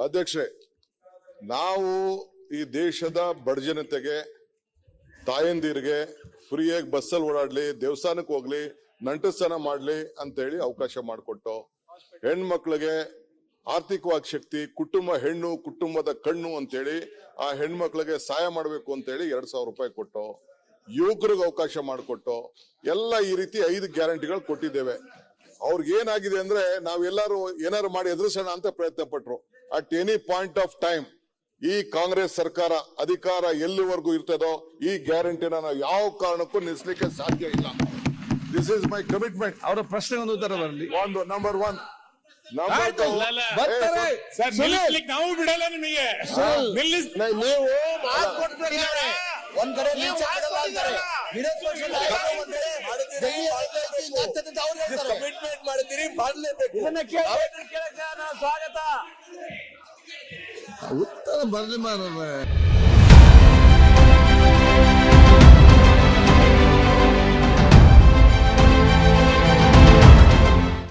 ಅಧ್ಯಕ್ಷೆ, ನಾವು ಈ ದೇಶದ ಬಡ ಜನತೆಗೆ, ತಾಯಂದಿರಿಗೆ ಫ್ರೀಯಾಗಿ ಬಸ್ಸಲ್ಲಿ ಓಡಾಡ್ಲಿ, ದೇವಸ್ಥಾನಕ್ಕೆ ಹೋಗ್ಲಿ, ನಂಟಸ್ಥಾನ ಮಾಡ್ಲಿ ಅಂತ ಹೇಳಿ ಅವಕಾಶ ಮಾಡಿಕೊಟ್ಟು, ಹೆಣ್ಮಕ್ಳಿಗೆ ಆರ್ಥಿಕವಾಗಿ ಶಕ್ತಿ, ಹೆಣ್ಣು ಕುಟುಂಬದ ಕಣ್ಣು ಅಂತೇಳಿ ಆ ಹೆಣ್ಮಕ್ಳಿಗೆ ಸಹಾಯ ಮಾಡಬೇಕು ಅಂತೇಳಿ 2,000 ರೂಪಾಯಿ ಕೊಟ್ಟು, ಯುವಕರಿಗೆ ಅವಕಾಶ ಮಾಡಿಕೊಟ್ಟು ಎಲ್ಲ ಈ ರೀತಿ 5 ಗ್ಯಾರಂಟಿಗಳು ಕೊಟ್ಟಿದ್ದೇವೆ. ಅವ್ರಿಗೆ ಏನಾಗಿದೆ ಅಂದ್ರೆ ನಾವೆಲ್ಲರೂ ಏನಾರು ಮಾಡಿ ಎದುರಿಸೋಣ ಅಂತ ಪ್ರಯತ್ನ ಪಟ್ರು. At any point of time ಈ ಕಾಂಗ್ರೆಸ್ ಸರ್ಕಾರ ಅಧಿಕಾರ ಎಲ್ಲಿವರೆಗೂ ಇರ್ತದೋ ಈ ಗ್ಯಾರಂಟಿನ ನಾವು ಯಾವ ಕಾರಣಕ್ಕೂ ನಿಲ್ಲಿಸಲಿಕ್ಕೆ ಸಾಧ್ಯ ಇಲ್ಲ. This is my commitment. ಅವರ ಪ್ರಶ್ನೆ ಒಂದು ಉತ್ತರ ಬರಲಿ. ನಂಬರ್ 1 ನಾವು ಬಿಡಲ್ಲ ನಿಮಗೆ. ನೀವು ಒಂದ್ ಕಡೆ ಕಮಿಟ್ಮೆಂಟ್ ಮಾಡಿದ್ದೀರಿ, ಮಾಡಲೇಬೇಕು. ಸ್ವಾಗತ. ಉತ್ತರ ಬರ್ಲಿ ಮಾರ.